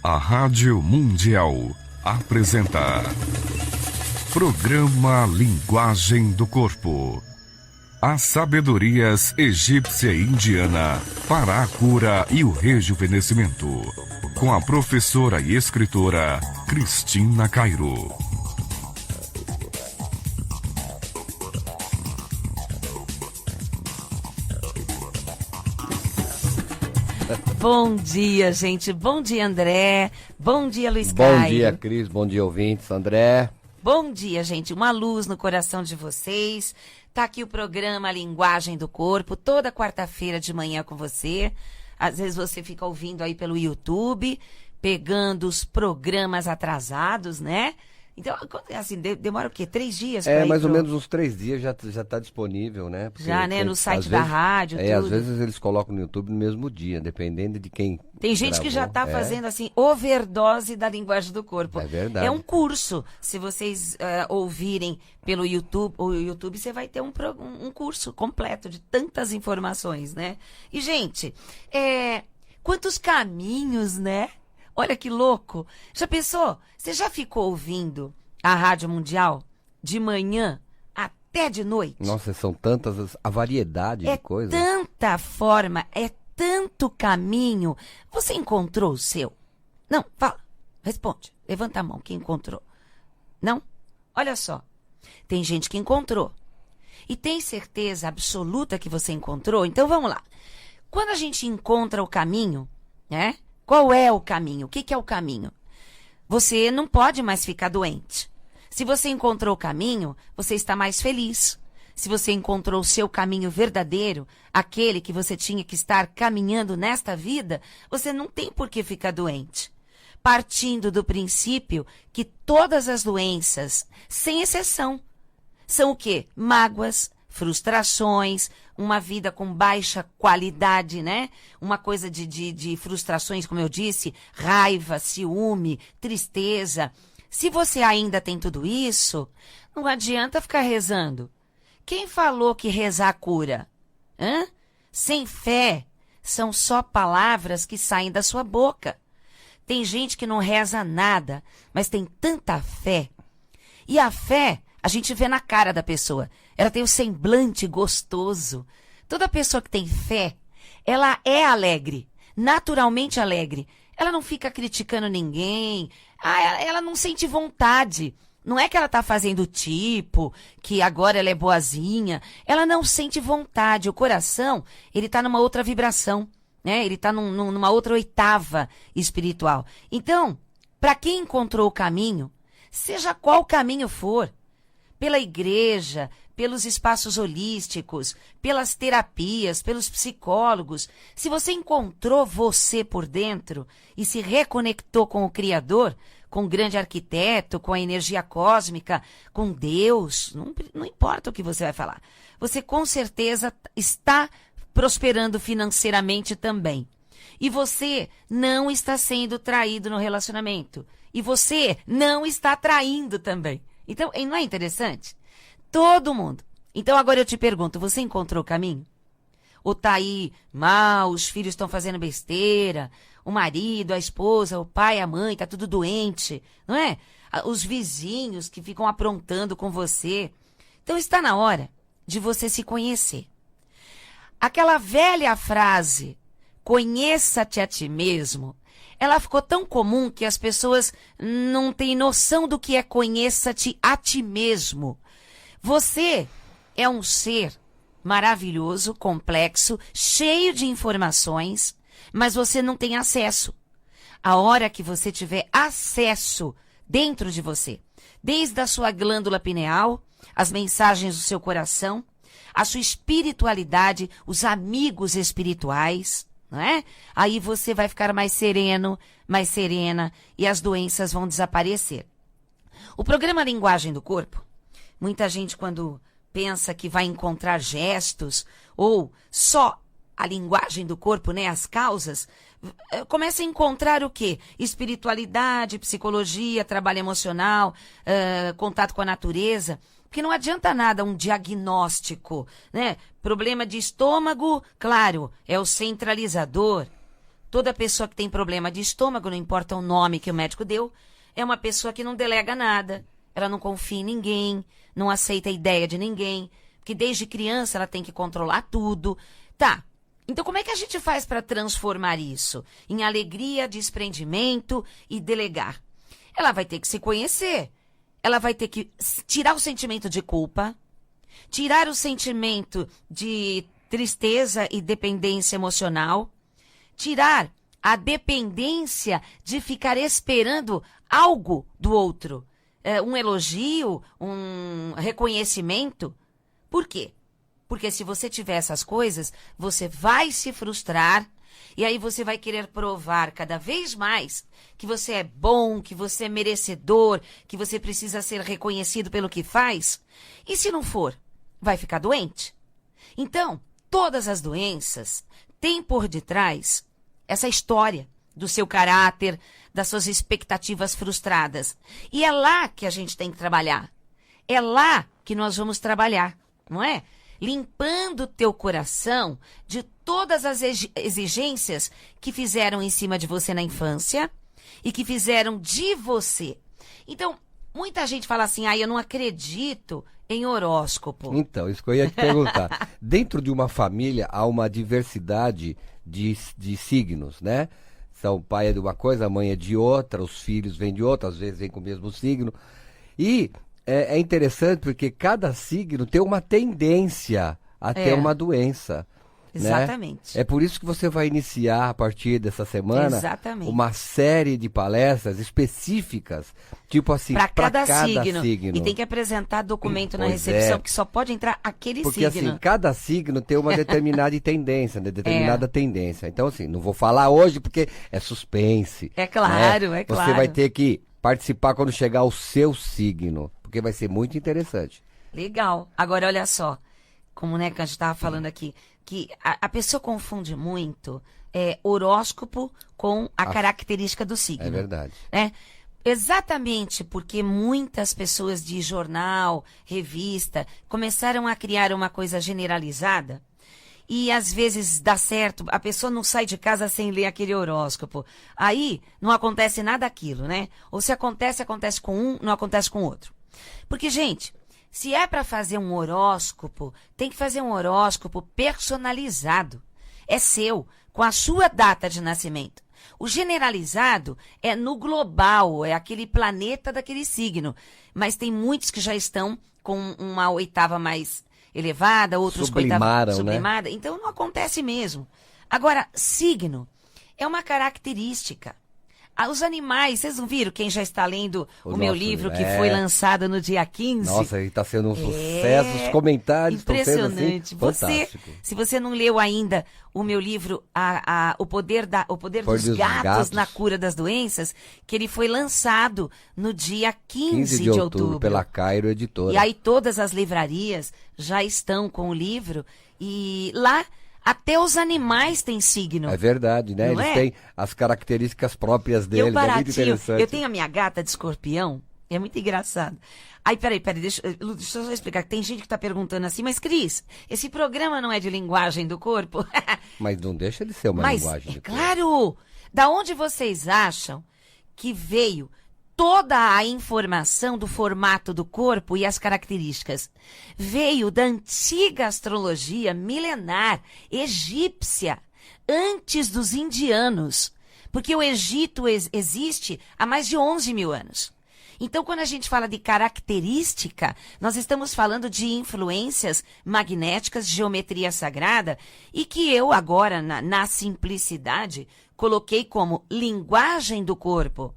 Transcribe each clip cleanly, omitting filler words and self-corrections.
A Rádio Mundial apresenta Programa Linguagem do Corpo. As sabedorias egípcia e indiana para a cura e o rejuvenescimento. Com a professora e escritora Cristina Cairo. Bom dia, gente. Bom dia, André. Bom dia, Luiz Bom Caio. dia, Cris. Bom dia, ouvintes. André. Bom dia, gente. Uma luz no coração de vocês. Tá aqui o programa Linguagem do Corpo, toda quarta-feira de manhã com você. Às vezes você fica ouvindo aí pelo YouTube, pegando os programas atrasados, né? Então, assim, demora o quê? 3 dias? Mais ou menos uns 3 dias já está disponível, né? Porque já, né? No site da rádio, tudo. Às vezes eles colocam no YouTube no mesmo dia, dependendo de quem Tem gente gravou. que já está fazendo, assim, overdose da linguagem do corpo. É verdade. É um curso. Se vocês ouvirem pelo YouTube, o YouTube, você vai ter um curso completo de tantas informações, né? E, gente, quantos caminhos, né? Olha que louco. Já pensou? Você já ficou ouvindo a Rádio Mundial de manhã até de noite? Nossa, são tantas, a variedade de coisas. É tanta forma, é tanto caminho. Você encontrou o seu? Não, fala, responde. Levanta a mão, quem encontrou? Não? Olha só, tem gente que encontrou. E tem certeza absoluta que você encontrou? Então vamos lá. Quando a gente encontra o caminho, né? Qual é o caminho? O que é o caminho? Você não pode mais ficar doente. Se você encontrou o caminho, você está mais feliz. Se você encontrou o seu caminho verdadeiro, aquele que você tinha que estar caminhando nesta vida, você não tem por que ficar doente. Partindo do princípio que todas as doenças, sem exceção, são o quê? Mágoas, frustrações, uma vida com baixa qualidade, né? Uma coisa de frustrações, como eu disse, raiva, ciúme, tristeza. Se você ainda tem tudo isso, não adianta ficar rezando. Quem falou que rezar cura? Hã? Sem fé, são só palavras que saem da sua boca. Tem gente que não reza nada, mas tem tanta fé. E a fé, a gente vê na cara da pessoa. Ela tem o semblante gostoso. Toda pessoa que tem fé, ela é alegre, naturalmente alegre. Ela não fica criticando ninguém, ela não sente vontade. Não é que ela está fazendo tipo, que agora ela é boazinha. Ela não sente vontade. O coração, ele está numa outra vibração, né? Ele está numa outra oitava espiritual. Então, para quem encontrou o caminho, seja qual caminho for, pela igreja, pelos espaços holísticos, pelas terapias, pelos psicólogos, se você encontrou você por dentro e se reconectou com o Criador, com o grande arquiteto, com a energia cósmica, com Deus, não importa o que você vai falar. Você com certeza está prosperando financeiramente também. E você não está sendo traído no relacionamento. E você não está traindo também. Então, não é interessante? Todo mundo. Então, agora eu te pergunto, você encontrou o caminho? Ou tá aí mal, os filhos estão fazendo besteira, o marido, a esposa, o pai, a mãe, tá tudo doente, não é? Os vizinhos que ficam aprontando com você. Então, está na hora de você se conhecer. Aquela velha frase, conheça-te a ti mesmo, ela ficou tão comum que as pessoas não têm noção do que é conheça-te a ti mesmo. Você é um ser maravilhoso, complexo, cheio de informações, mas você não tem acesso. A hora que você tiver acesso dentro de você, desde a sua glândula pineal, as mensagens do seu coração, a sua espiritualidade, os amigos espirituais, não é? Aí você vai ficar mais sereno, mais serena e as doenças vão desaparecer. O programa Linguagem do Corpo, muita gente quando pensa que vai encontrar gestos ou só a linguagem do corpo, né, as causas, começa a encontrar o quê? Espiritualidade, psicologia, trabalho emocional, contato com a natureza. Porque não adianta nada um diagnóstico, né? Problema de estômago, claro, é o centralizador. Toda pessoa que tem problema de estômago, não importa o nome que o médico deu, é uma pessoa que não delega nada. Ela não confia em ninguém, não aceita a ideia de ninguém, porque desde criança ela tem que controlar tudo. Tá, então como é que a gente faz para transformar isso em alegria, desprendimento e delegar? Ela vai ter que se conhecer, ela vai ter que tirar o sentimento de culpa, tirar o sentimento de tristeza e dependência emocional, tirar a dependência de ficar esperando algo do outro. Um elogio, um reconhecimento. Por quê? Porque se você tiver essas coisas, você vai se frustrar e aí você vai querer provar cada vez mais que você é bom, que você é merecedor, que você precisa ser reconhecido pelo que faz. E se não for, vai ficar doente. Então, todas as doenças têm por detrás essa história do seu caráter, das suas expectativas frustradas. E é lá que a gente tem que trabalhar. É lá que nós vamos trabalhar, não é? Limpando o teu coração de todas as exigências que fizeram em cima de você na infância e que fizeram de você. Então, muita gente fala assim, eu não acredito em horóscopo. Então, isso que eu ia te perguntar. Dentro de uma família há uma diversidade de signos, né? Então, o pai é de uma coisa, a mãe é de outra, os filhos vêm de outra, às vezes vêm com o mesmo signo. E é interessante porque cada signo tem uma tendência a ter uma doença. Exatamente. Né? É por isso que você vai iniciar, a partir dessa semana, Exatamente. uma série de palestras específicas, tipo assim, para cada signo. E tem que apresentar documento na recepção, que só pode entrar aquele porque, signo. Assim, cada signo tem uma determinada tendência, né? Tendência. Então, assim, não vou falar hoje porque é suspense. É claro, né? é claro. Você vai ter que participar quando chegar o seu signo, porque vai ser muito interessante. Legal. Agora, olha só, como né, que a gente estava falando aqui, que a pessoa confunde muito horóscopo com a característica do signo. É verdade. Né? Exatamente porque muitas pessoas de jornal, revista, começaram a criar uma coisa generalizada e às vezes dá certo, a pessoa não sai de casa sem ler aquele horóscopo. Aí não acontece nada daquilo, né? Ou se acontece, acontece com um, não acontece com o outro. Porque, gente, se é para fazer um horóscopo, tem que fazer um horóscopo personalizado. É seu, com a sua data de nascimento. O generalizado é no global, é aquele planeta daquele signo. Mas tem muitos que já estão com uma oitava mais elevada, outros com oitava sublimada. Né? Então não acontece mesmo. Agora, signo é uma característica. Os animais, vocês não viram quem já está lendo o meu livro que foi lançado no dia 15? Nossa, ele está sendo um sucesso, os comentários estão sendo assim, fantástico. Se você não leu ainda o meu livro, o poder dos gatos na cura das doenças, que ele foi lançado no dia 15 de outubro pela Cairo Editora. E aí todas as livrarias já estão com o livro e lá até os animais têm signo. É verdade, né? Eles têm as características próprias deles. É muito interessante. Eu tenho a minha gata de escorpião. É muito engraçado. Aí, peraí, deixa eu só explicar. Tem gente que tá perguntando assim, mas Cris, esse programa não é de linguagem do corpo? Mas não deixa de ser uma linguagem do corpo. Claro! Da onde vocês acham que veio toda a informação do formato do corpo e as características? Veio da antiga astrologia milenar, egípcia, antes dos indianos. Porque o Egito existe há mais de 11 mil anos. Então, quando a gente fala de característica, nós estamos falando de influências magnéticas, geometria sagrada, e que eu agora, na simplicidade, coloquei como linguagem do corpo.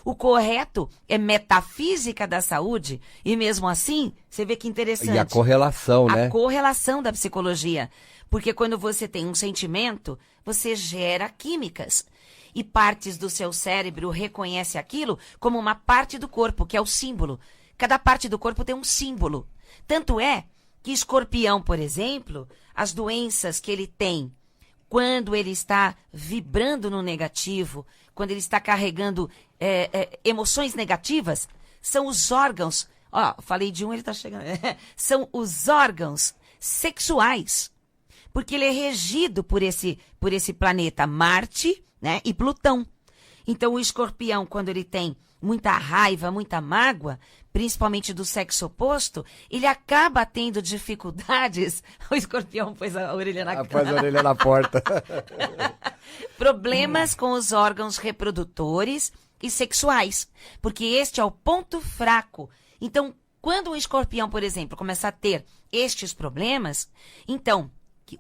O correto é metafísica da saúde, e mesmo assim, você vê que interessante. E a correlação, né? A correlação da psicologia. Porque quando você tem um sentimento, você gera químicas. E partes do seu cérebro reconhece aquilo como uma parte do corpo, que é o símbolo. Cada parte do corpo tem um símbolo. Tanto é que escorpião, por exemplo, as doenças que ele tem, quando ele está vibrando no negativo, quando ele está carregando emoções negativas, são os órgãos, falei de um, ele está chegando, são os órgãos sexuais, porque ele é regido por esse planeta Marte, né? E Plutão. Então, o escorpião, quando ele tem muita raiva, muita mágoa, principalmente do sexo oposto, ele acaba tendo dificuldades. O escorpião pôs a orelha na cara. Pôs a orelha na porta. Problemas com os órgãos reprodutores e sexuais, porque este é o ponto fraco. Então, quando um escorpião, por exemplo, começar a ter estes problemas, então,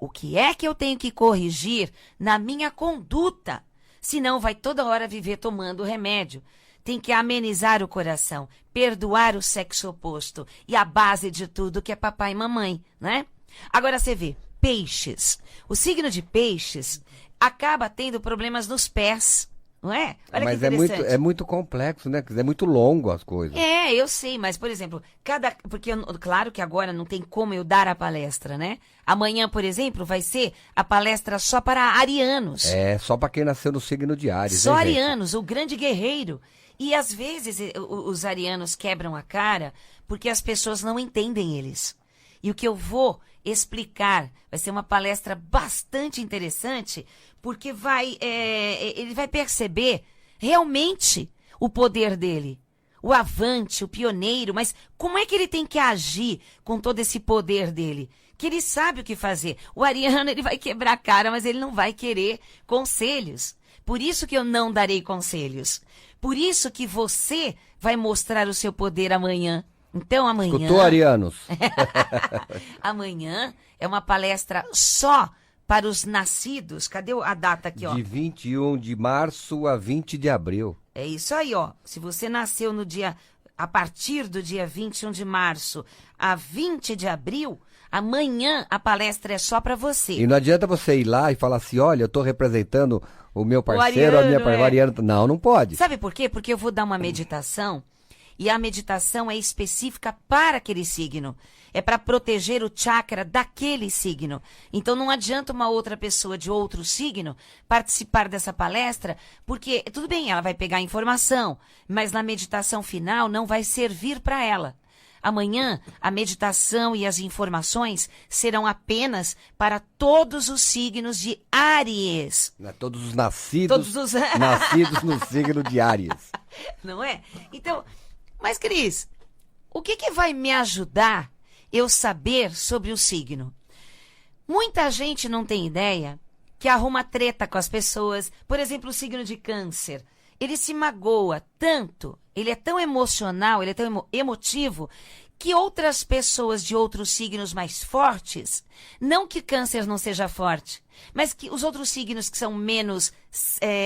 o que é que eu tenho que corrigir na minha conduta? Senão vai toda hora viver tomando remédio. Tem que amenizar o coração, perdoar o sexo oposto e a base de tudo que é papai e mamãe, né? Agora você vê, peixes. O signo de peixes acaba tendo problemas nos pés, não é? Olha mas que interessante. é muito complexo, né? É muito longo as coisas. É, eu sei, mas, por exemplo, porque claro que agora não tem como eu dar a palestra, né? Amanhã, por exemplo, vai ser a palestra só para arianos. É, só para quem nasceu no signo de Áries. Só hein, gente? arianos, o grande guerreiro. E às vezes os arianos quebram a cara porque as pessoas não entendem eles. E o que eu vou explicar vai ser uma palestra bastante interessante, porque ele vai perceber realmente o poder dele. O avante, o pioneiro, mas como é que ele tem que agir com todo esse poder dele? Que ele sabe o que fazer. O ariano, ele vai quebrar a cara, mas ele não vai querer conselhos. Por isso que eu não darei conselhos. Por isso que você vai mostrar o seu poder amanhã. Então, amanhã... Escutou, arianos? Amanhã é uma palestra só para os nascidos. Cadê a data aqui, ó? De 21 de março a 20 de abril. É isso aí, ó. Se você nasceu a partir do dia 21 de março a 20 de abril, amanhã a palestra é só para você. E não adianta você ir lá e falar assim, olha, eu tô representando o meu parceiro, a minha ariano. Não, não pode. Sabe por quê? Porque eu vou dar uma meditação e a meditação é específica para aquele signo. É para proteger o chakra daquele signo. Então não adianta uma outra pessoa de outro signo participar dessa palestra, porque tudo bem, ela vai pegar informação, mas na meditação final não vai servir para ela. Amanhã, a meditação e as informações serão apenas para todos os signos de Áries. Todos os nascidos, nascidos no signo de Áries. Não é? Então, mas Cris, o que vai me ajudar eu saber sobre o signo? Muita gente não tem ideia que arruma treta com as pessoas. Por exemplo, o signo de Câncer. Ele se magoa tanto, ele é tão emocional, ele é tão emotivo, que outras pessoas de outros signos mais fortes, não que Câncer não seja forte, mas que os outros signos que são menos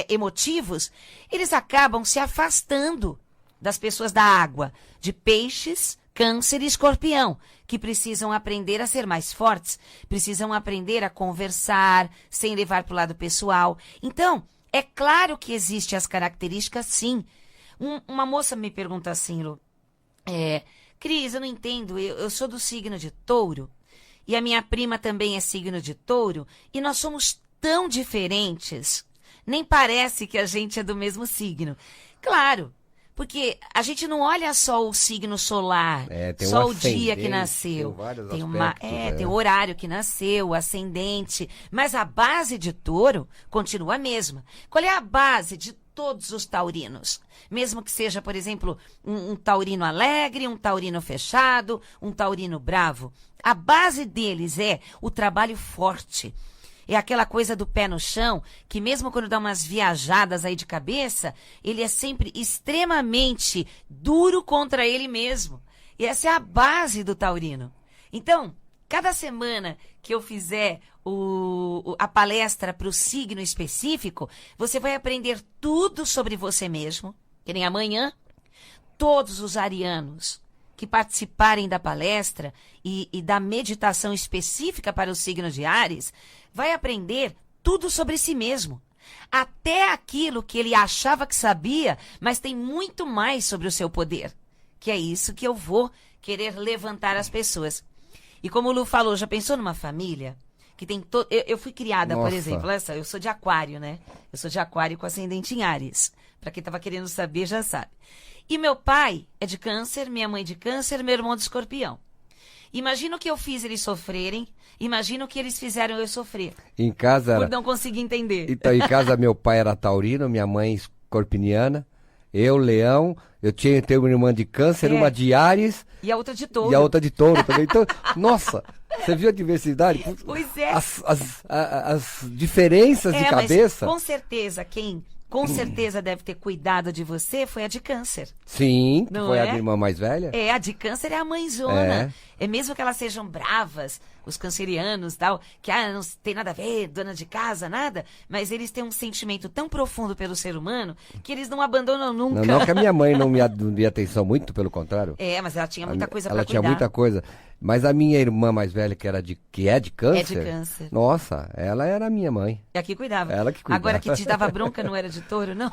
emotivos, eles acabam se afastando das pessoas da água, de Peixes, Câncer e Escorpião, que precisam aprender a ser mais fortes, precisam aprender a conversar, sem levar para o lado pessoal. Então, é claro que existem as características, sim. Uma moça me pergunta assim, Lu, Cris, eu não entendo, eu sou do signo de Touro, e a minha prima também é signo de Touro, e nós somos tão diferentes, nem parece que a gente é do mesmo signo. Claro, porque a gente não olha só o signo solar, tem só um o dia que nasceu. Tem o horário que nasceu, o ascendente. Mas a base de Touro continua a mesma. Qual é a base de todos os taurinos? Mesmo que seja, por exemplo, um taurino alegre, um taurino fechado, um taurino bravo. A base deles é o trabalho forte. É aquela coisa do pé no chão, que mesmo quando dá umas viajadas aí de cabeça, ele é sempre extremamente duro contra ele mesmo. E essa é a base do taurino. Então, cada semana que eu fizer a palestra para o signo específico, você vai aprender tudo sobre você mesmo. Que nem amanhã, todos os arianos que participarem da palestra e da meditação específica para o signo de Áries, vai aprender tudo sobre si mesmo. Até aquilo que ele achava que sabia, mas tem muito mais sobre o seu poder. Que é isso que eu vou querer levantar as pessoas. E como o Lu falou, já pensou numa família que tem todo... Eu fui criada, por exemplo, eu sou de Aquário, né? Eu sou de Aquário com ascendente em Áries. Para quem estava querendo saber, já sabe. E meu pai é de Câncer, minha mãe de Câncer, meu irmão de Escorpião. Imagina o que eu fiz eles sofrerem, imagina o que eles fizeram eu sofrer. Em casa Por não conseguir entender. Então, em casa, meu pai era taurino, minha mãe escorpiniana, eu, leão, tenho uma irmã de câncer, uma de Áries E a outra de touro. e a outra de touro também. Então, nossa, você viu a diversidade? Pois é. As diferenças de cabeça. Mas com certeza, quem com certeza deve ter cuidado de você foi a de câncer. Sim, que Não foi a é? minha irmã mais velha. É, a de câncer é a mãezona. É mesmo que elas sejam bravas, os cancerianos e tal, que não tem nada a ver, dona de casa, nada, mas eles têm um sentimento tão profundo pelo ser humano que eles não abandonam nunca. Não que a minha mãe não me dê atenção, muito pelo contrário. É, mas ela tinha muita coisa pra Ela cuidar. tinha muita coisa. Mas a minha irmã mais velha, que é de câncer. É de câncer. Nossa, ela era a minha mãe. E aqui cuidava. Ela que cuidava. Agora que te dava bronca não era de touro, não?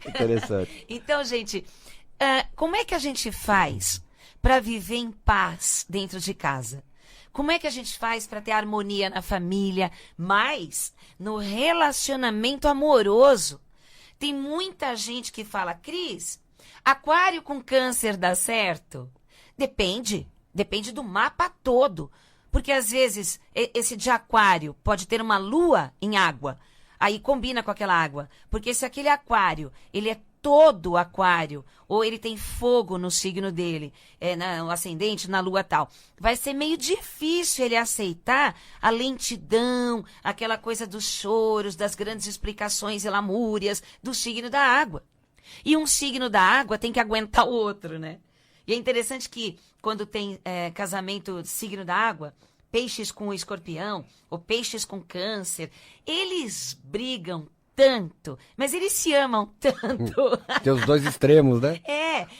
Interessante. Então, gente, como é que a gente faz para viver em paz dentro de casa? Como é que a gente faz para ter harmonia na família, mas no relacionamento amoroso? Tem muita gente que fala, Cris, aquário com câncer dá certo? Depende do mapa todo. Porque às vezes esse de aquário pode ter uma lua em água, aí combina com aquela água. Porque se aquele aquário, ele é todo aquário, ou ele tem fogo no signo dele, no ascendente, na lua tal, vai ser meio difícil ele aceitar a lentidão, aquela coisa dos choros, das grandes explicações e lamúrias do signo da água. E um signo da água tem que aguentar o outro, né? E é interessante que quando tem casamento signo da água, peixes com escorpião ou peixes com câncer, eles brigam tanto, mas eles se amam tanto. Tem os dois extremos, né?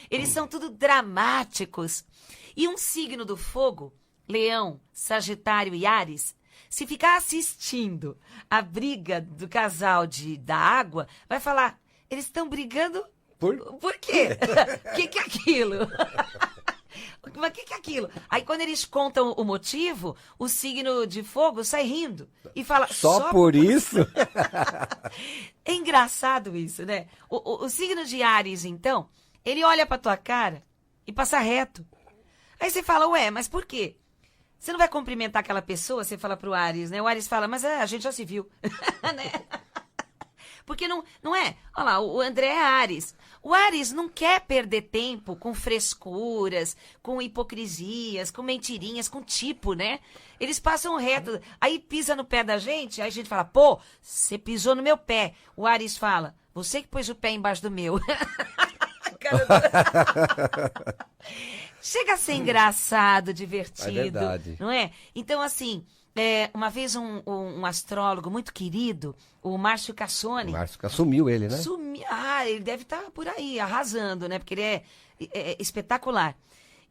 Eles são tudo dramáticos. E um signo do fogo, Leão, Sagitário e Áries, se ficar assistindo a briga do casal da água, vai falar, eles estão brigando por quê? O que é aquilo? Mas o que é aquilo? Aí quando eles contam o motivo, o signo de fogo sai rindo e fala... Só por isso? É engraçado isso, né? O signo de Áries, então, ele olha pra tua cara e passa reto. Aí você fala, ué, mas por quê? Você não vai cumprimentar aquela pessoa, você fala pro Áries, né? O Áries fala, mas a gente já se viu. Né? Porque não é? Olha lá, o André é Áries. O Áries não quer perder tempo com frescuras, com hipocrisias, com mentirinhas, com tipo, né? Eles passam reto, aí pisa no pé da gente, aí a gente fala, pô, você pisou no meu pé. O Áries fala, você que pôs o pé embaixo do meu. Chega a ser engraçado, divertido. É verdade. Não é? Então, assim... uma vez um astrólogo muito querido, o Márcio Cassoni... O Márcio sumiu ele, né? Ele deve estar por aí, arrasando, né? Porque ele é espetacular.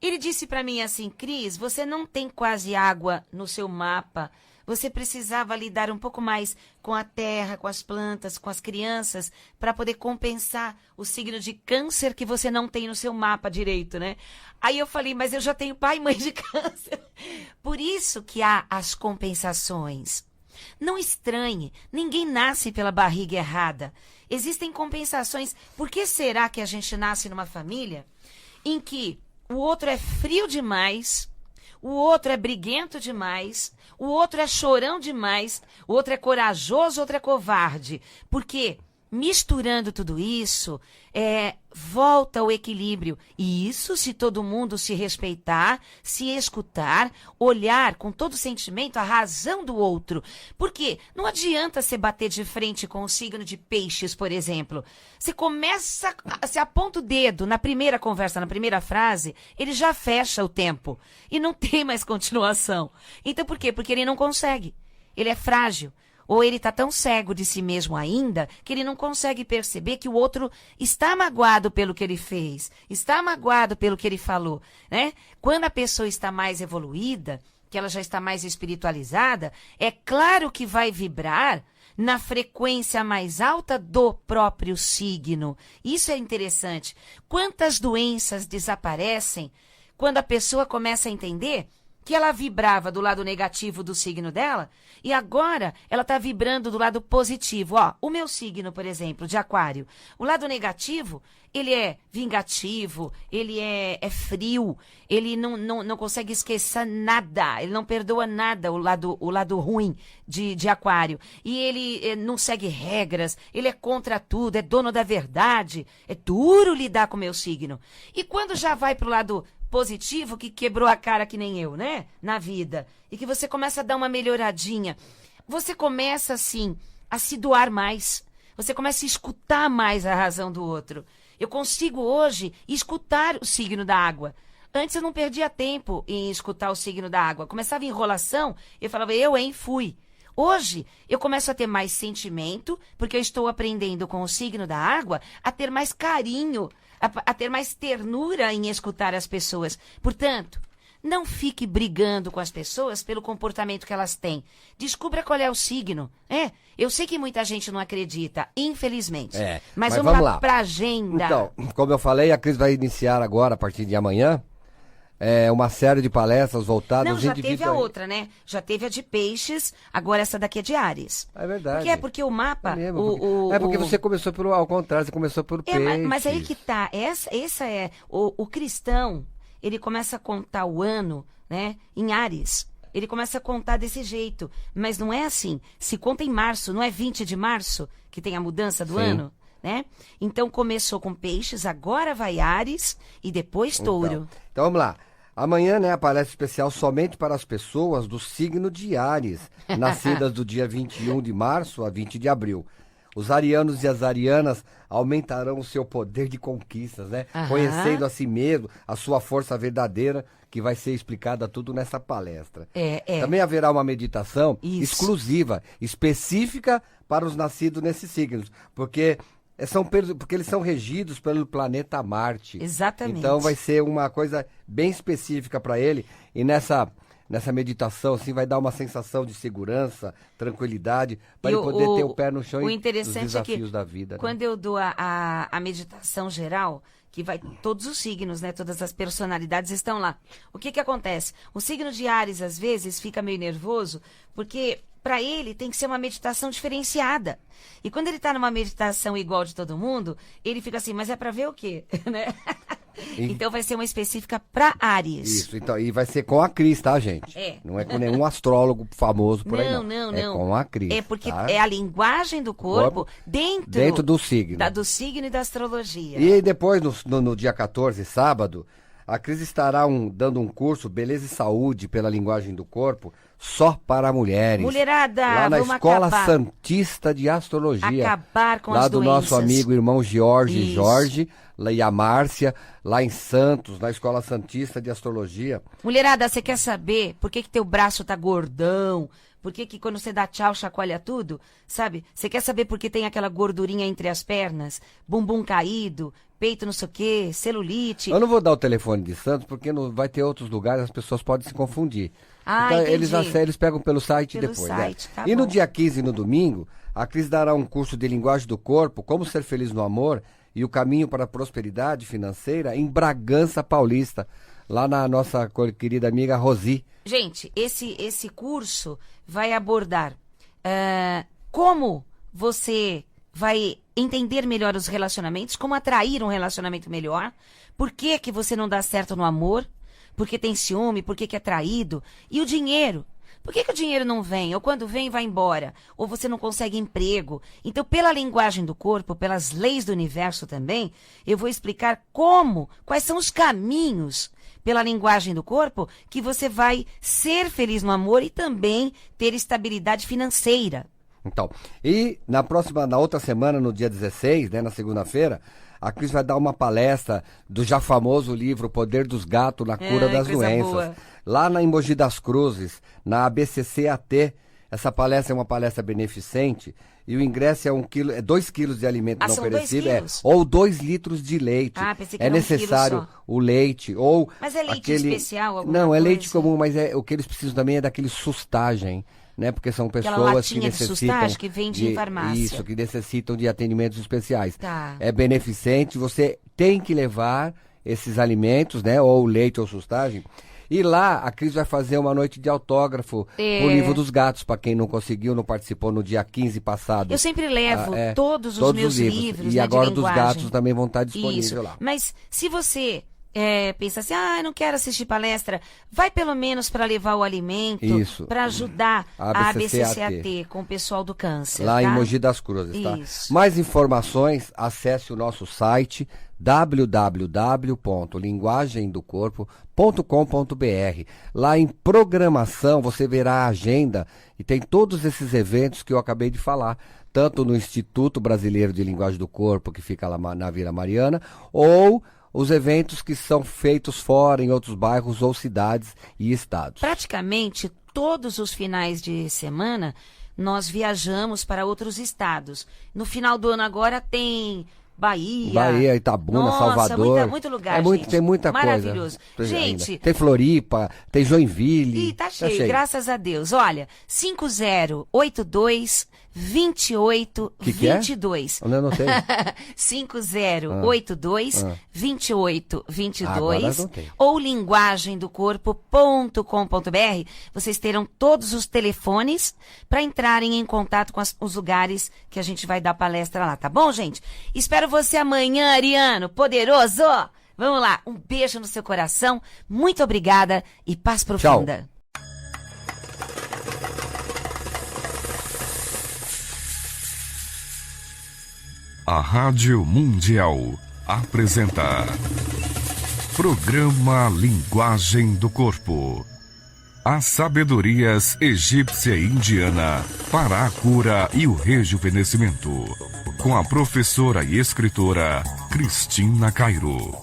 Ele disse para mim assim, Cris, você não tem quase água no seu mapa. Você precisava lidar um pouco mais com a terra, com as plantas, com as crianças, para poder compensar o signo de câncer que você não tem no seu mapa direito, né? Aí eu falei, mas eu já tenho pai e mãe de câncer. Por isso que há as compensações. Não estranhe, ninguém nasce pela barriga errada. Existem compensações. Por que será que a gente nasce numa família em que o outro é frio demais, o outro é briguento demais, o outro é chorão demais, o outro é corajoso, o outro é covarde? Porque misturando tudo isso, volta ao equilíbrio. E isso se todo mundo se respeitar, se escutar, olhar com todo sentimento a razão do outro. Porque não adianta você bater de frente com o signo de peixes, por exemplo. Você começa, você aponta o dedo na primeira conversa, na primeira frase, ele já fecha o tempo. E não tem mais continuação. Então por quê? Porque ele não consegue. Ele é frágil. Ou ele está tão cego de si mesmo ainda que ele não consegue perceber que o outro está magoado pelo que ele fez, está magoado pelo que ele falou, né? Quando a pessoa está mais evoluída, que ela já está mais espiritualizada, é claro que vai vibrar na frequência mais alta do próprio signo. Isso é interessante. Quantas doenças desaparecem quando a pessoa começa a entender que ela vibrava do lado negativo do signo dela e agora ela está vibrando do lado positivo. Ó, o meu signo, por exemplo, de Aquário, o lado negativo, ele é vingativo, ele é frio, ele não consegue esquecer nada, ele não perdoa nada, o lado ruim de Aquário. E ele não segue regras, ele é contra tudo, é dono da verdade. É duro lidar com o meu signo. E quando já vai pro lado positivo, que quebrou a cara que nem eu, né? Na vida. E que você começa a dar uma melhoradinha. Você começa, assim, a se doar mais. Você começa a escutar mais a razão do outro. Eu consigo hoje escutar o signo da água. Antes eu não perdia tempo em escutar o signo da água. Começava enrolação, eu falava, fui. Hoje, eu começo a ter mais sentimento, porque eu estou aprendendo com o signo da água a ter mais carinho, a ter mais ternura em escutar as pessoas. Portanto, não fique brigando com as pessoas pelo comportamento que elas têm. Descubra qual é o signo. Eu sei que muita gente não acredita, infelizmente. Mas vamos lá para a agenda. Então, como eu falei, a Cris vai iniciar agora, a partir de amanhã, uma série de palestras voltadas... Não, já teve a outra, né? Já teve a de peixes, agora essa daqui é de Áries. É verdade. Porque o mapa... porque você começou ao contrário, você começou pelo peixe. Mas aí que tá, essa é... O cristão, ele começa a contar o ano, né, em Áries. Ele começa a contar desse jeito. Mas não é assim. Se conta em março, não é 20 de março que tem a mudança do ano? Né? Então começou com peixes, agora vai Áries e depois touro. Então vamos lá. Amanhã, né, a palestra especial somente para as pessoas do signo de Áries, nascidas do dia 21 de março a 20 de abril. Os arianos e as arianas aumentarão o seu poder de conquistas, né? Conhecendo a si mesmo, a sua força verdadeira, que vai ser explicada tudo nessa palestra. Também haverá uma meditação exclusiva, específica para os nascidos nesses signos, porque eles são regidos pelo planeta Marte. Exatamente. Então vai ser uma coisa bem específica para ele, e nessa meditação, assim, vai dar uma sensação de segurança, tranquilidade, para ele poder ter o pé no chão e os desafios da vida. Quando eu dou a meditação geral, que vai todos os signos, né? Todas as personalidades estão lá. O que acontece? O signo de Áries, às vezes, fica meio nervoso, porque para ele tem que ser uma meditação diferenciada. E quando ele está numa meditação igual de todo mundo, ele fica assim, mas é para ver o quê? Né? Então vai ser uma específica para Áries. Isso, então, e vai ser com a Cris, tá, gente? Não é com nenhum astrólogo famoso por aí, não. Não. É com a Cris. É porque é a linguagem do corpo dentro do signo. Do signo e da astrologia. E depois, no dia 14, sábado, a Cris estará dando um curso Beleza e Saúde pela Linguagem do Corpo, só para mulheres. Mulherada, lá na vamos Escola acabar. Santista de Astrologia. Acabar com lá as do doenças. nosso amigo irmão Jorge Isso. e a Márcia, lá em Santos, na Escola Santista de Astrologia. Mulherada, você quer saber por que teu braço tá gordão? Por que quando você dá tchau, chacoalha tudo? Sabe? Você quer saber por que tem aquela gordurinha entre as pernas? Bumbum caído, peito não sei o quê, celulite. Eu não vou dar o telefone de Santos, porque vai ter outros lugares, as pessoas podem se confundir. Então eles pegam pelo site depois. Site, tá e bom. no dia 15, no domingo, a Cris dará um curso de Linguagem do Corpo, Como Ser Feliz no Amor e o Caminho para a Prosperidade Financeira em Bragança Paulista, lá na nossa querida amiga Rosi. Gente, esse curso vai abordar como você vai entender melhor os relacionamentos, como atrair um relacionamento melhor, por que você não dá certo no amor, por que tem ciúme, por que é traído, e o dinheiro. Por que o dinheiro não vem? Ou quando vem, vai embora? Ou você não consegue emprego? Então, pela linguagem do corpo, pelas leis do universo também, eu vou explicar quais são os caminhos pela linguagem do corpo que você vai ser feliz no amor e também ter estabilidade financeira. Então, e na outra semana, no dia 16, né, na segunda-feira, a Cris vai dar uma palestra do já famoso livro O Poder dos Gatos na Cura das Doenças. Boa. Lá em Mogi das Cruzes, na ABCCAT. Essa palestra é uma palestra beneficente e o ingresso é 2 quilos de alimento não perecível, ou 2 litros de leite. Pensei que é era necessário 1 quilo só. O leite, ou mas é leite especial? Não, é leite comum, mas o que eles precisam também é daquele sustagem, né? Porque são pessoas que necessitam de sustagem que vende em farmácia. Isso, que necessitam de atendimentos especiais. Tá. É beneficente, você tem que levar esses alimentos, né? Ou leite ou sustagem. E lá a Cris vai fazer uma noite de autógrafo o Livro dos Gatos, para quem não conseguiu, não participou no dia 15 passado. Eu sempre levo todos os meus livros, e né, agora de dos linguagem. gatos também vão estar disponíveis Isso. lá. Mas se você pensa assim, eu não quero assistir palestra, vai pelo menos para levar o alimento, para ajudar a ABCCAT com o pessoal do câncer. Lá tá? em Mogi das Cruzes, tá? Isso. Mais informações, acesse o nosso site www.linguagemdocorpo.com.br. Lá em programação você verá a agenda e tem todos esses eventos que eu acabei de falar, tanto no Instituto Brasileiro de Linguagem do Corpo, que fica lá na Vila Mariana, ou os eventos que são feitos fora, em outros bairros ou cidades e estados. Praticamente todos os finais de semana nós viajamos para outros estados. No final do ano agora tem Bahia, Itabuna, Nossa, Salvador. Muito lugar, gente. Tem muita Maravilhoso. coisa. Gente, tem Floripa, tem Joinville. tá cheio, graças a Deus. Olha, 5082 2822. Eu não anotei. 5082 2822 anotei. ou linguagemdocorpo.com.br. Vocês terão todos os telefones para entrarem em contato com os lugares que a gente vai dar palestra lá, tá bom, gente? Espero você amanhã, Ariano, poderoso! Vamos lá, um beijo no seu coração, muito obrigada e paz profunda. Tchau. A Rádio Mundial apresenta Programa Linguagem do Corpo. As sabedorias egípcia e indiana para a cura e o rejuvenescimento. Com a professora e escritora Cristina Cairo.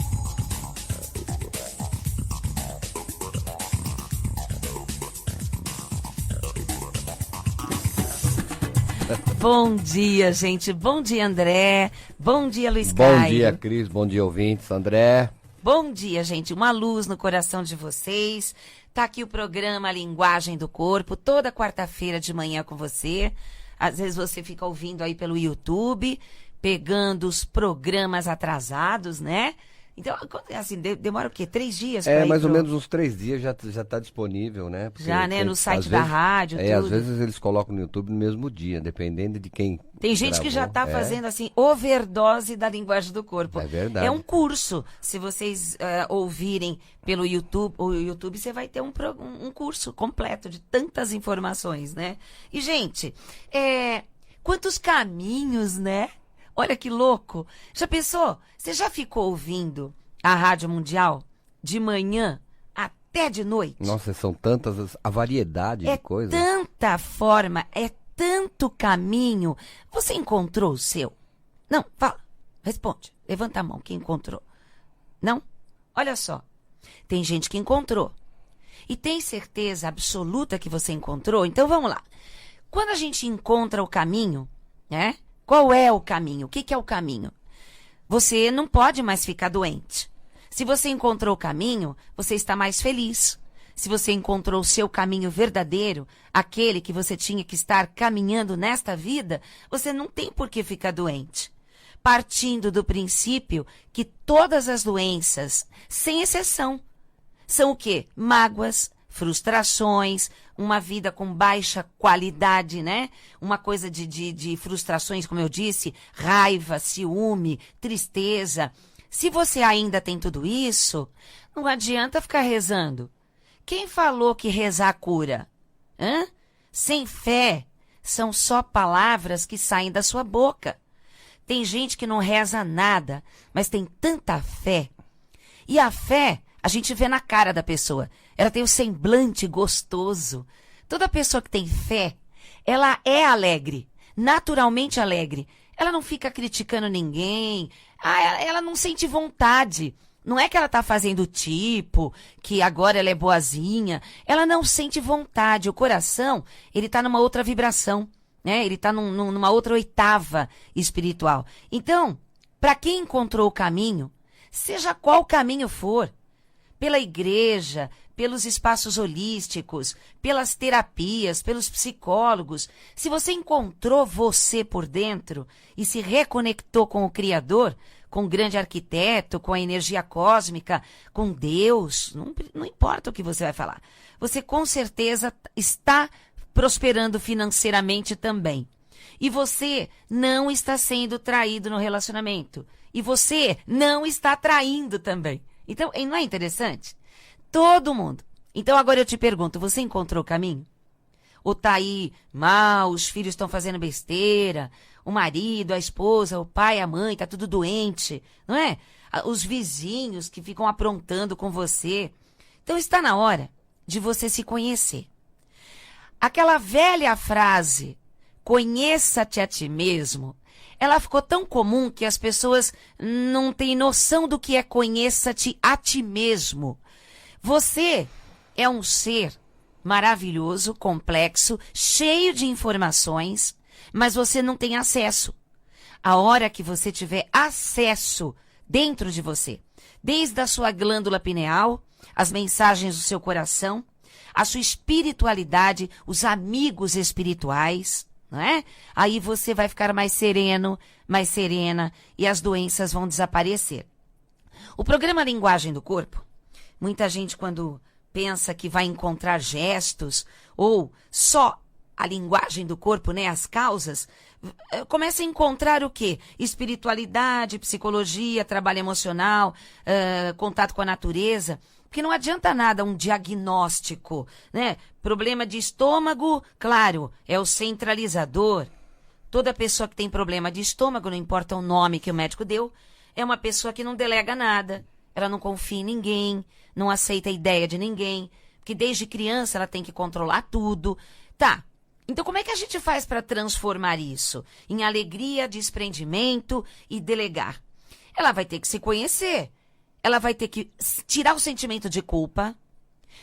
Bom dia, gente. Bom dia, André. Bom dia, Luiz Bom Caio. dia, Cris. Bom dia, ouvintes. André. Bom dia, gente. Uma luz no coração de vocês. Tá aqui o programa Linguagem do Corpo, toda quarta-feira de manhã com você. Às vezes você fica ouvindo aí pelo YouTube, pegando os programas atrasados, né? Então, assim, demora o quê? 3 dias? Mais ou menos uns 3 dias já está disponível, né? Porque já, né? No site da rádio, tudo. Às vezes eles colocam no YouTube no mesmo dia, dependendo de quem Tem gente gravou. Que já está fazendo, assim, overdose da linguagem do corpo. É verdade. É um curso. Se vocês ouvirem pelo YouTube, o YouTube você vai ter um curso completo de tantas informações, né? E, gente, quantos caminhos, né? Olha que louco. Já pensou? Você já ficou ouvindo a Rádio Mundial de manhã até de noite? Nossa, são tantas, a variedade de coisas. É tanta forma, é tanto caminho. Você encontrou o seu? Não, fala, responde. Levanta a mão, quem encontrou? Não? Olha só, tem gente que encontrou. E tem certeza absoluta que você encontrou? Então vamos lá. Quando a gente encontra o caminho, né? Qual é o caminho? O que é o caminho? Você não pode mais ficar doente. Se você encontrou o caminho, você está mais feliz. Se você encontrou o seu caminho verdadeiro, aquele que você tinha que estar caminhando nesta vida, você não tem por que ficar doente. Partindo do princípio que todas as doenças, sem exceção, são o quê? Mágoas, frustrações, uma vida com baixa qualidade, né? Uma coisa de frustrações, como eu disse, raiva, ciúme, tristeza. Se você ainda tem tudo isso, não adianta ficar rezando. Quem falou que rezar cura? Hã? Sem fé, são só palavras que saem da sua boca. Tem gente que não reza nada, mas tem tanta fé. E a fé, a gente vê na cara da pessoa. Ela tem o semblante gostoso. Toda pessoa que tem fé, ela é alegre, naturalmente alegre. Ela não fica criticando ninguém, ela não sente vontade. Não é que ela está fazendo tipo, que agora ela é boazinha. Ela não sente vontade. O coração, ele está numa outra vibração, né? Ele está numa outra oitava espiritual. Então, para quem encontrou o caminho, seja qual caminho for, pela igreja, pelos espaços holísticos, pelas terapias, pelos psicólogos, se você encontrou você por dentro e se reconectou com o Criador, com o grande arquiteto, com a energia cósmica, com Deus. Não importa o que você vai falar. Você com certeza está prosperando financeiramente também. E você não está sendo traído no relacionamento. E você não está traindo também. Então, não é interessante? Todo mundo. Então, agora eu te pergunto, você encontrou o caminho? Ou tá aí mal, os filhos estão fazendo besteira, o marido, a esposa, o pai, a mãe, tá tudo doente, não é? Os vizinhos que ficam aprontando com você. Então, está na hora de você se conhecer. Aquela velha frase, conheça-te a ti mesmo, ela ficou tão comum que as pessoas não têm noção do que é conheça-te a ti mesmo. Você é um ser maravilhoso, complexo, cheio de informações, mas você não tem acesso. A hora que você tiver acesso dentro de você, desde a sua glândula pineal, as mensagens do seu coração, a sua espiritualidade, os amigos espirituais, não é? Aí você vai ficar mais sereno, mais serena e as doenças vão desaparecer. O programa Linguagem do Corpo, muita gente quando pensa que vai encontrar gestos ou só a linguagem do corpo, né, as causas, começa a encontrar o quê? Espiritualidade, psicologia, trabalho emocional, contato com a natureza. Porque não adianta nada um diagnóstico, né? Problema de estômago, claro, é o centralizador. Toda pessoa que tem problema de estômago, não importa o nome que o médico deu, é uma pessoa que não delega nada. Ela não confia em ninguém, não aceita a ideia de ninguém, porque desde criança ela tem que controlar tudo. Tá, então como é que a gente faz para transformar isso em alegria, desprendimento e delegar? Ela vai ter que se conhecer, ela vai ter que tirar o sentimento de culpa,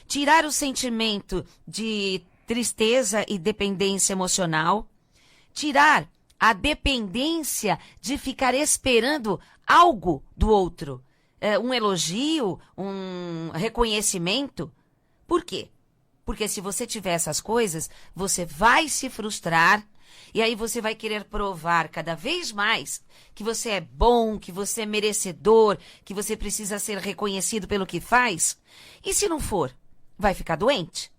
tirar o sentimento de tristeza e dependência emocional, tirar a dependência de ficar esperando algo do outro. Um elogio, um reconhecimento. Por quê? Porque se você tiver essas coisas, você vai se frustrar e aí você vai querer provar cada vez mais que você é bom, que você é merecedor, que você precisa ser reconhecido pelo que faz. E se não for, vai ficar doente.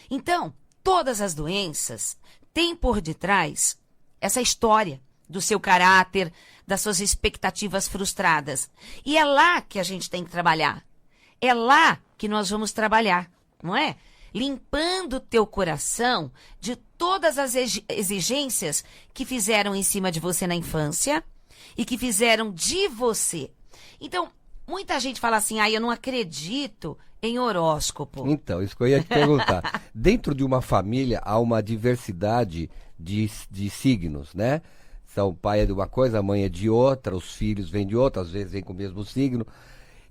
Então, todas as doenças têm por detrás essa história do seu caráter, das suas expectativas frustradas. E é lá que a gente tem que trabalhar. É lá que nós vamos trabalhar, não é? Limpando o teu coração de todas as exigências que fizeram em cima de você na infância e que fizeram de você. Então, muita gente fala assim, eu não acredito em horóscopo. Então, isso que eu ia te perguntar. Dentro de uma família há uma diversidade de signos, né? Então, o pai é de uma coisa, a mãe é de outra, os filhos vêm de outra, às vezes vêm com o mesmo signo.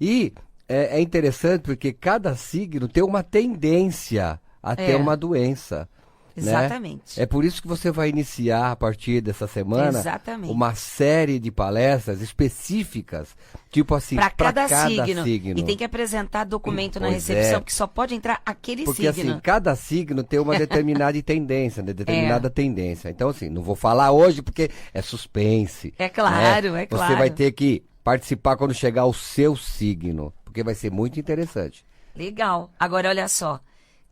E é interessante porque cada signo tem uma tendência a ter uma doença. Exatamente. Né? É por isso que você vai iniciar, a partir dessa semana, exatamente, uma série de palestras específicas, tipo assim, para cada signo. E tem que apresentar documento na recepção, porque só pode entrar aquele porque, signo. Porque assim, cada signo tem uma determinada tendência, né? Tendência. Então assim, não vou falar hoje porque é suspense. É claro, né? é claro. Você vai ter que participar quando chegar o seu signo, porque vai ser muito interessante. Legal. Agora, olha só,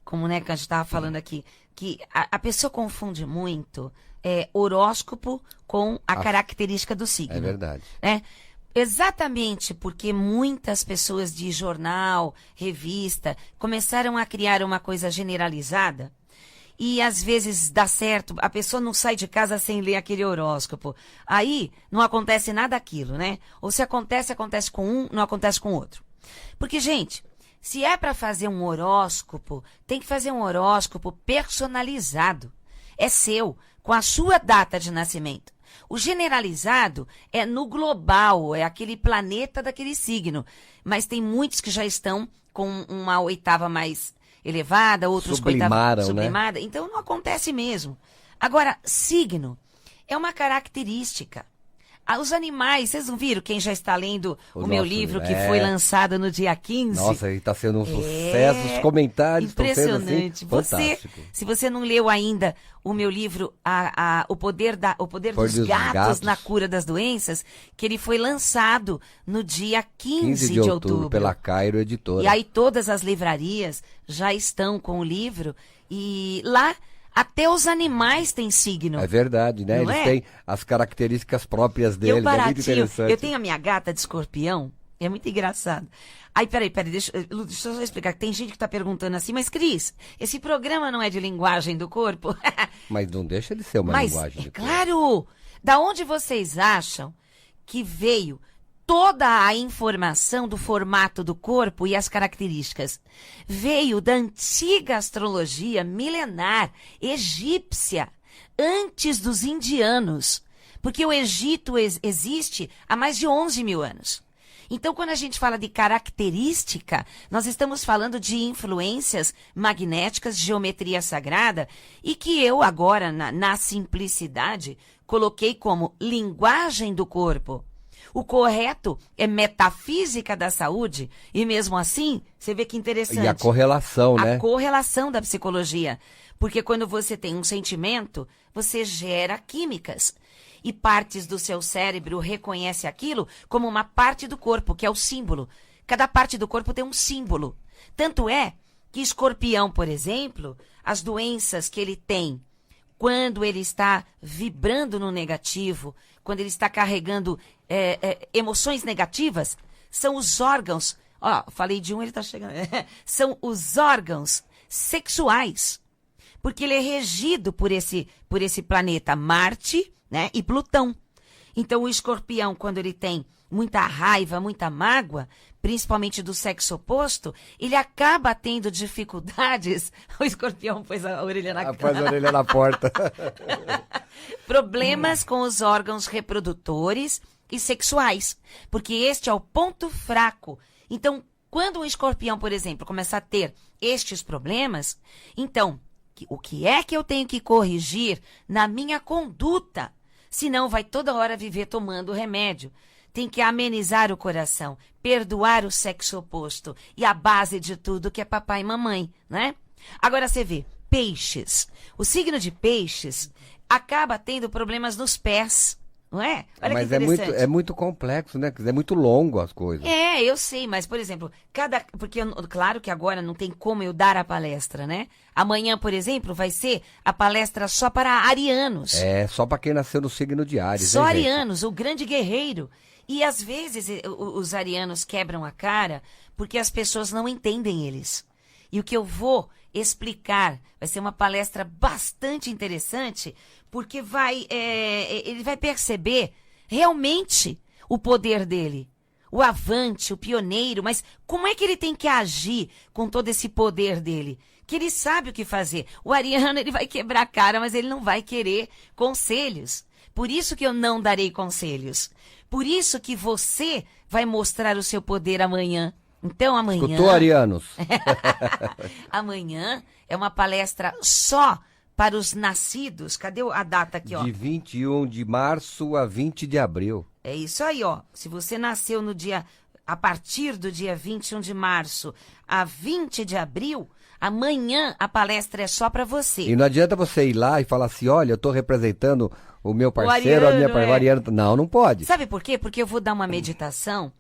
como né, que a gente estava falando aqui, que a pessoa confunde muito horóscopo com a característica do signo. É verdade. Né? Exatamente porque muitas pessoas de jornal, revista, começaram a criar uma coisa generalizada e às vezes dá certo, a pessoa não sai de casa sem ler aquele horóscopo. Aí não acontece nada aquilo, né? Ou se acontece, acontece com um, não acontece com outro. Porque, gente, se é para fazer um horóscopo, tem que fazer um horóscopo personalizado. É seu, com a sua data de nascimento. O generalizado é no global, é aquele planeta daquele signo. Mas tem muitos que já estão com uma oitava mais elevada, outros com oitava sublimada. Né? Então não acontece mesmo. Agora, signo é uma característica. Os animais, vocês não viram quem já está lendo o meu nosso livro livro, que foi lançado no dia 15? Nossa, está sendo um sucesso, os comentários estão sendo impressionante. assim, fantástico. Se você não leu ainda o meu livro, o poder dos gatos na cura das doenças, que ele foi lançado no dia 15 de outubro pela Cairo Editora. E aí todas as livrarias já estão com o livro e lá até os animais têm signo. É verdade, né? Não Eles é? têm as características próprias deles, é muito baratinho. interessante. Eu tenho a minha gata de escorpião, é muito engraçado. Aí, peraí, deixa eu só explicar, que tem gente que tá perguntando assim, mas Cris, esse programa não é de linguagem do corpo? Mas não deixa de ser uma Mas, linguagem de claro! Da onde vocês acham que veio toda a informação do formato do corpo e as características? Veio da antiga astrologia milenar, egípcia, antes dos indianos. Porque o Egito existe há mais de 11 mil anos. Então, quando a gente fala de característica, nós estamos falando de influências magnéticas, geometria sagrada, e que eu agora, na simplicidade, coloquei como linguagem do corpo. O correto é metafísica da saúde, e mesmo assim, você vê que interessante. E a correlação, né? A correlação da psicologia. Porque quando você tem um sentimento, você gera químicas. E partes do seu cérebro reconhece aquilo como uma parte do corpo, que é o símbolo. Cada parte do corpo tem um símbolo. Tanto é que Escorpião, por exemplo, as doenças que ele tem, quando ele está vibrando no negativo, quando ele está carregando emoções negativas, são os órgãos, falei de um, ele está chegando, são os órgãos sexuais, porque ele é regido por esse planeta Marte, né, e Plutão. Então o Escorpião, quando ele tem muita raiva, muita mágoa, principalmente do sexo oposto, ele acaba tendo dificuldades. O Escorpião pôs a orelha na cara. Pôs a orelha na porta. Problemas com os órgãos reprodutores e sexuais, porque este é o ponto fraco. Então, quando um Escorpião, por exemplo, começar a ter estes problemas, então, o que é que eu tenho que corrigir na minha conduta? Senão vai toda hora viver tomando remédio. Tem que amenizar o coração, perdoar o sexo oposto e a base de tudo que é papai e mamãe, né? Agora você vê, peixes. O signo de peixes acaba tendo problemas nos pés, não é? Olha Mas que interessante. é muito complexo, né? É muito longo as coisas. É, eu sei, mas, por exemplo, porque claro que agora não tem como eu dar a palestra, né? Amanhã, por exemplo, vai ser a palestra só para arianos. É, só para quem nasceu no signo de Áries. Só hein, gente? arianos, o grande guerreiro. E às vezes os arianos quebram a cara porque as pessoas não entendem eles. E o que eu vou explicar vai ser uma palestra bastante interessante, porque ele vai perceber realmente o poder dele. O avante, o pioneiro, mas como é que ele tem que agir com todo esse poder dele? Que ele sabe o que fazer. O ariano, ele vai quebrar a cara, mas ele não vai querer conselhos. Por isso que eu não darei conselhos. Por isso que você vai mostrar o seu poder amanhã. Então, amanhã... Escutou, arianos? Amanhã é uma palestra só para os nascidos. Cadê a data aqui, ó? De 21 de março a 20 de abril. É isso aí, ó. Se você nasceu a partir do dia 21 de março a 20 de abril, amanhã a palestra é só para você. E não adianta você ir lá e falar assim, olha, eu estou representando o meu parceiro, a minha parceira. Não, não pode. Sabe por quê? Porque eu vou dar uma meditação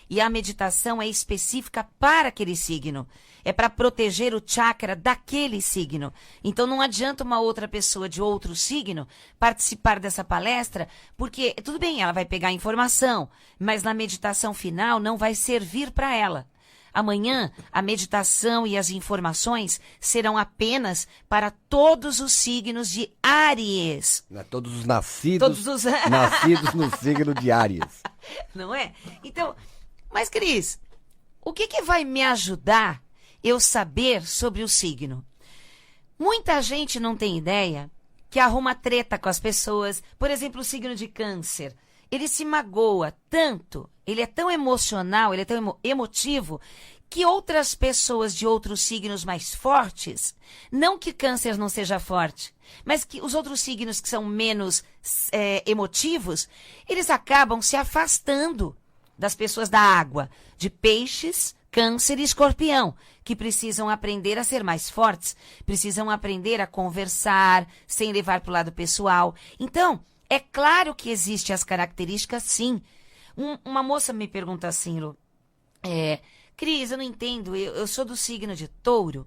e a meditação é específica para aquele signo. É para proteger o chakra daquele signo. Então não adianta uma outra pessoa de outro signo participar dessa palestra, porque tudo bem, ela vai pegar a informação, mas na meditação final não vai servir para ela. Amanhã, a meditação e as informações serão apenas para todos os signos de Áries. Todos os nascidos, nascidos no signo de Áries. Não é? Então, mas Cris, o que vai me ajudar eu saber sobre o signo? Muita gente não tem ideia que arruma treta com as pessoas. Por exemplo, o signo de Câncer. Ele se magoa tanto, ele é tão emocional, ele é tão emotivo, que outras pessoas de outros signos mais fortes, não que Câncer não seja forte, mas que os outros signos que são menos emotivos, eles acabam se afastando das pessoas da água, de Peixes, Câncer e Escorpião, que precisam aprender a ser mais fortes, precisam aprender a conversar sem levar para o lado pessoal. Então, é claro que existem as características, sim. Uma moça me pergunta assim, Lu, Cris, eu não entendo, eu sou do signo de Touro,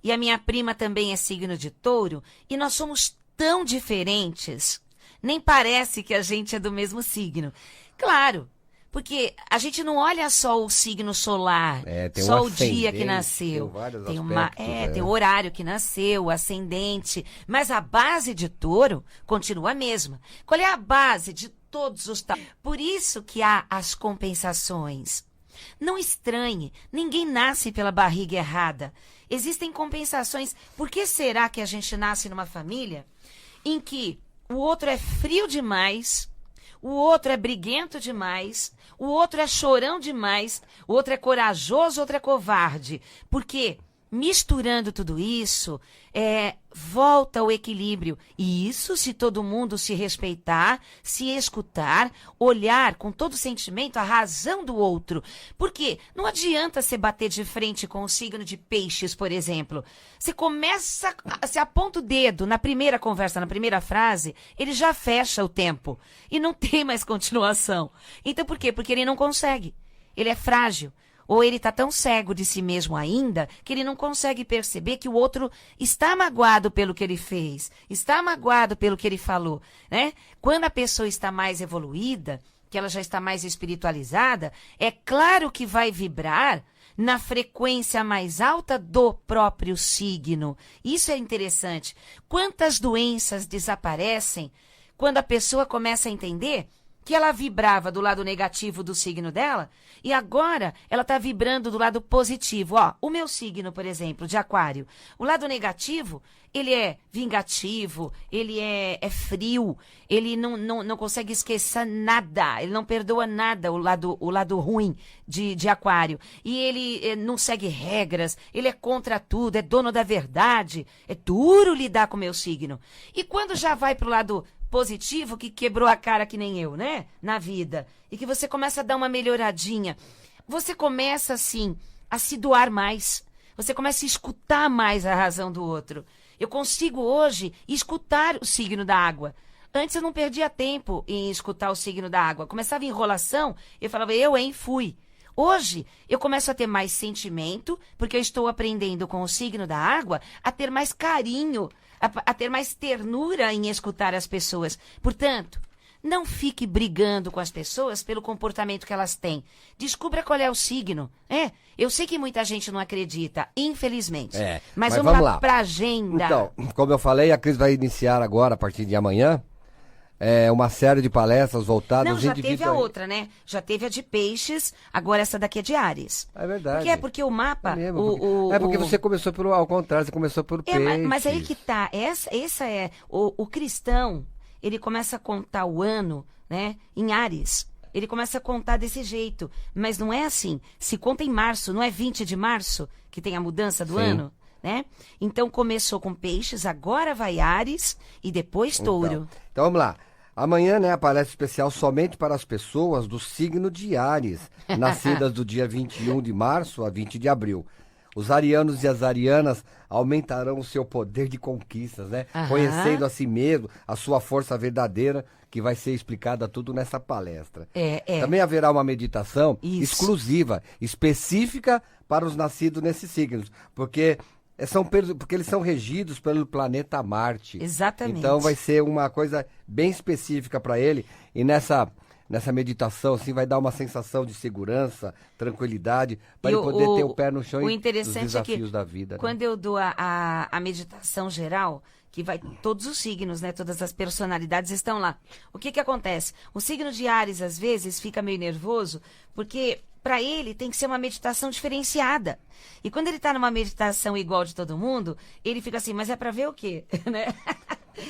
e a minha prima também é signo de Touro, e nós somos tão diferentes, nem parece que a gente é do mesmo signo. Claro, porque a gente não olha só o signo solar, tem só um o dia que ascendente, nasceu. tem vários Tem aspectos, tem o horário que nasceu, o ascendente. Mas a base de Touro continua a mesma. Qual é a base de todos os... Por isso que há as compensações. Não estranhe, ninguém nasce pela barriga errada. Existem compensações. Por que será que a gente nasce numa família em que o outro é frio demais, o outro é briguento demais, o outro é chorão demais, o outro é corajoso, o outro é covarde? Porque misturando tudo isso, volta o equilíbrio. E isso se todo mundo se respeitar, se escutar, olhar com todo sentimento a razão do outro. Porque não adianta você bater de frente com o signo de Peixes, por exemplo. Você começa, você aponta o dedo na primeira conversa, na primeira frase, ele já fecha o tempo. E não tem mais continuação. Então por quê? Porque ele não consegue. Ele é frágil. Ou ele está tão cego de si mesmo ainda que ele não consegue perceber que o outro está magoado pelo que ele fez, está magoado pelo que ele falou, né? Quando a pessoa está mais evoluída, que ela já está mais espiritualizada, é claro que vai vibrar na frequência mais alta do próprio signo. Isso é interessante. Quantas doenças desaparecem quando a pessoa começa a entender que ela vibrava do lado negativo do signo dela e agora ela está vibrando do lado positivo. Ó, o meu signo, por exemplo, de Aquário, o lado negativo, ele é vingativo, ele é frio, ele não consegue esquecer nada, ele não perdoa nada, o lado ruim de Aquário. E ele não segue regras, ele é contra tudo, é dono da verdade. É duro lidar com o meu signo. E quando já vai para o lado positivo, que quebrou a cara que nem eu, né? Na vida. E que você começa a dar uma melhoradinha. Você começa, assim, a se doar mais. Você começa a escutar mais a razão do outro. Eu consigo hoje escutar o signo da água. Antes eu não perdia tempo em escutar o signo da água. Começava enrolação, eu falava, fui. Hoje, eu começo a ter mais sentimento, porque eu estou aprendendo com o signo da água a ter mais carinho, a ter mais ternura em escutar as pessoas. Portanto, não fique brigando com as pessoas pelo comportamento que elas têm. Descubra qual é o signo. Eu sei que muita gente não acredita, infelizmente. Mas vamos lá para a agenda. Então, como eu falei, a Cris vai iniciar agora, a partir de amanhã, uma série de palestras voltadas... Não, já teve a outra, né? Já teve a de Peixes, agora essa daqui é de Ares. É verdade. Porque o mapa... porque você começou ao contrário, você começou pelo Peixes. Mas aí que tá, essa é... O cristão, ele começa a contar o ano, né, em Ares. Ele começa a contar desse jeito. Mas não é assim. Se conta em março, não é 20 de março que tem a mudança do ano? Né? Então começou com Peixes, agora vai Ares e depois Touro. Então vamos lá. Amanhã, né, a palestra especial somente para as pessoas do signo de Áries, nascidas do dia 21 de março a 20 de abril. Os arianos e as arianas aumentarão o seu poder de conquistas, né? Conhecendo a si mesmo, a sua força verdadeira, que vai ser explicada tudo nessa palestra. Também haverá uma meditação exclusiva, específica para os nascidos nesses signos, porque eles são regidos pelo planeta Marte. Exatamente. Então vai ser uma coisa bem específica para ele. E nessa meditação, assim, vai dar uma sensação de segurança, tranquilidade, para ele poder ter o pé no chão e os desafios da vida. Quando eu dou a meditação geral, que vai todos os signos, né? Todas as personalidades estão lá. O que acontece? O signo de Áries, às vezes, fica meio nervoso, porque para ele tem que ser uma meditação diferenciada. E quando ele está numa meditação igual de todo mundo, ele fica assim, mas é para ver o quê? Né?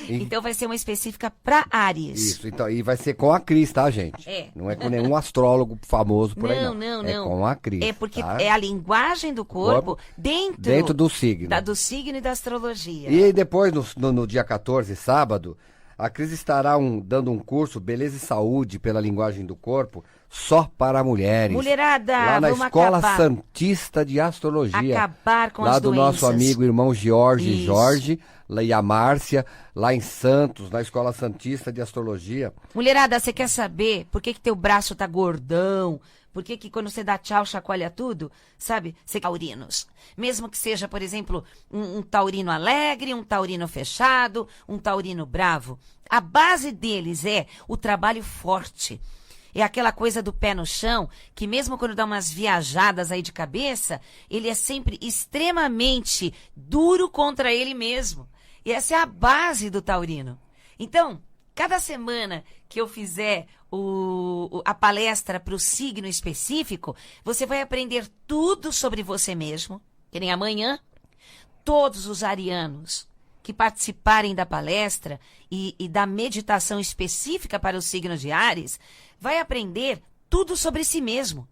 Então vai ser uma específica para Áries. Isso, então, e vai ser com a Cris, tá, gente? É. Não é com nenhum astrólogo famoso por aí, não. Não. É com a Cris. É porque tá? é a linguagem do corpo Dentro do signo. do signo e da astrologia. E aí depois, no dia 14, sábado, a Cris estará dando um curso Beleza e Saúde pela Linguagem do Corpo, só para mulheres. Mulherada, lá na vamos Escola acabar. Santista de Astrologia. Acabar com lá as do doenças. nosso amigo irmão Isso. Jorge, lá e a Márcia, lá em Santos, na Escola Santista de Astrologia. Mulherada, você quer saber por que teu braço tá gordão? Por que quando você dá tchau, chacoalha tudo? Sabe? Você taurinos. Mesmo que seja, por exemplo, um taurino alegre, um taurino fechado, um taurino bravo. A base deles é o trabalho forte. É aquela coisa do pé no chão, que mesmo quando dá umas viajadas aí de cabeça, ele é sempre extremamente duro contra ele mesmo. E essa é a base do taurino. Então, cada semana que eu fizer a palestra para o signo específico, você vai aprender tudo sobre você mesmo. Que nem amanhã, todos os arianos que participarem da palestra e da meditação específica para o signo de Áries, vai aprender tudo sobre si mesmo.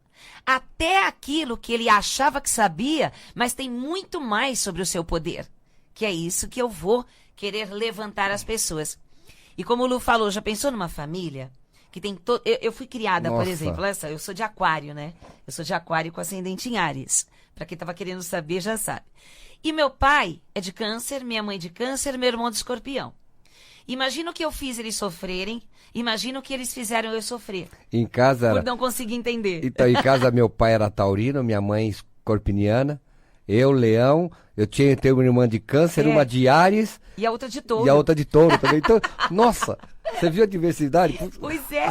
Até aquilo que ele achava que sabia, mas tem muito mais sobre o seu poder. Que é isso que eu vou querer levantar as pessoas. E como o Lu falou, já pensou numa família que tem todo... Eu fui criada, Nossa. por exemplo, olha só, eu sou de Aquário, né? Eu sou de Aquário com ascendente em Áries. Pra quem tava querendo saber, já sabe. E meu pai é de Câncer, minha mãe de Câncer, meu irmão de Escorpião. Imagina o que eu fiz eles sofrerem, imagina o que eles fizeram eu sofrer. Em casa Por era... não conseguir entender. Então, em casa meu pai era taurino, minha mãe escorpiniana, eu leão, tenho uma irmã de Câncer, uma de Áries E a outra de Touro. e a outra de Touro também. Então, nossa, você viu a diversidade? Pois é.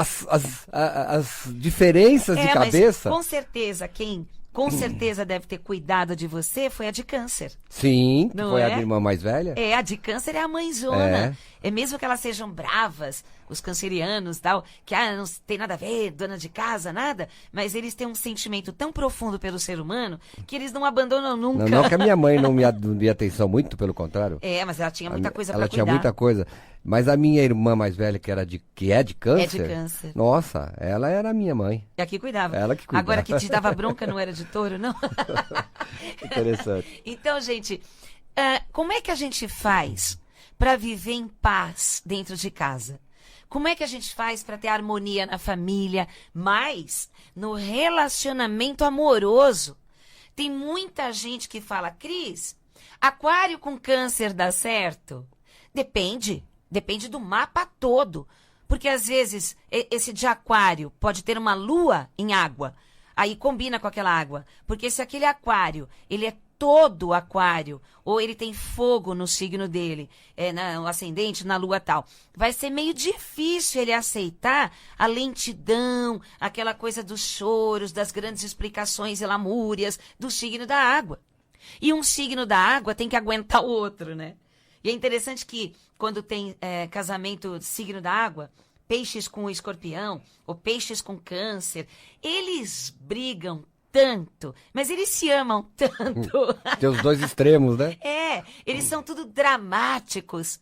As diferenças de cabeça. Mas com certeza, quem com certeza deve ter cuidado de você foi a de Câncer. Sim, que Não foi é? a minha irmã mais velha. É, a de Câncer é a mãezona. É mesmo que elas sejam bravas, os cancerianos tal, que não tem nada a ver, dona de casa, nada, mas eles têm um sentimento tão profundo pelo ser humano que eles não abandonam nunca. Não que a minha mãe não me dê atenção, muito pelo contrário. É, mas ela tinha muita coisa pra Ela cuidar. tinha muita coisa. Mas a minha irmã mais velha, que é de Câncer. É de Câncer. Nossa, ela era minha mãe. E aqui cuidava. Ela que cuidava. Agora que te dava bronca não era de Touro, não? Interessante. Então, gente, como é que a gente faz para viver em paz dentro de casa? Como é que a gente faz para ter harmonia na família, mas no relacionamento amoroso? Tem muita gente que fala, Cris, Aquário com Câncer dá certo? Depende do mapa todo. Porque às vezes esse de Aquário pode ter uma lua em água, aí combina com aquela água. Porque se aquele Aquário, ele é todo Aquário, ou ele tem fogo no signo dele, no ascendente, na lua tal, vai ser meio difícil ele aceitar a lentidão, aquela coisa dos choros, das grandes explicações e lamúrias do signo da água. E um signo da água tem que aguentar o outro, né? E é interessante que quando tem casamento signo da água, peixes com escorpião ou peixes com câncer, eles brigam tanto, mas eles se amam tanto. Tem os dois extremos, né? Eles são tudo dramáticos.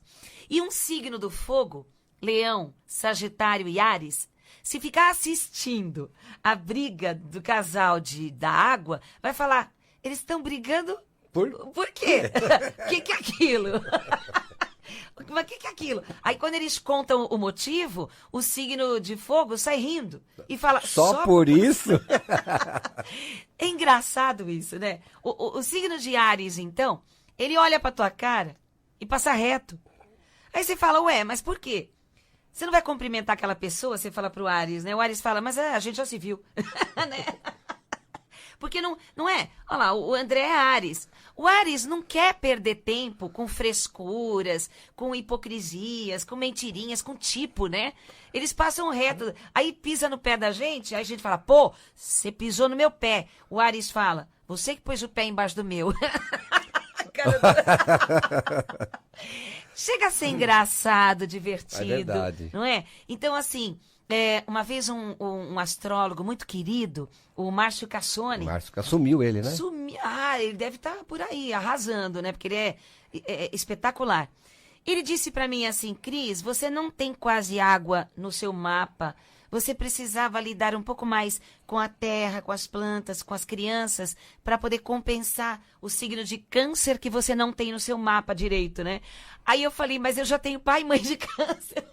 E um signo do fogo, Leão, Sagitário e Áries, se ficar assistindo a briga do casal da água, vai falar, eles estão brigando por quê? O que é aquilo? Mas o que é aquilo? Aí quando eles contam o motivo, o signo de fogo sai rindo e fala... Só por isso? É engraçado isso, né? O signo de Áries, então, ele olha pra tua cara e passa reto. Aí você fala, ué, mas por quê? Você não vai cumprimentar aquela pessoa, você fala pro Áries, né? O Áries fala, mas a gente já se viu. Né? Porque não é? Olha lá, o André é Áries. O Áries não quer perder tempo com frescuras, com hipocrisias, com mentirinhas, com tipo, né? Eles passam reto, aí pisa no pé da gente, aí a gente fala, pô, você pisou no meu pé. O Áries fala, você que pôs o pé embaixo do meu. Chega a ser engraçado, divertido. É verdade. Não é? Então, assim... uma vez um astrólogo muito querido, o Márcio Cassoni... Márcio sumiu ele, né? Ele deve estar por aí, arrasando, né? Porque ele é espetacular. Ele disse para mim assim, Cris, você não tem quase água no seu mapa. Você precisava lidar um pouco mais com a terra, com as plantas, com as crianças, para poder compensar o signo de câncer que você não tem no seu mapa direito, né? Aí eu falei, mas eu já tenho pai e mãe de câncer.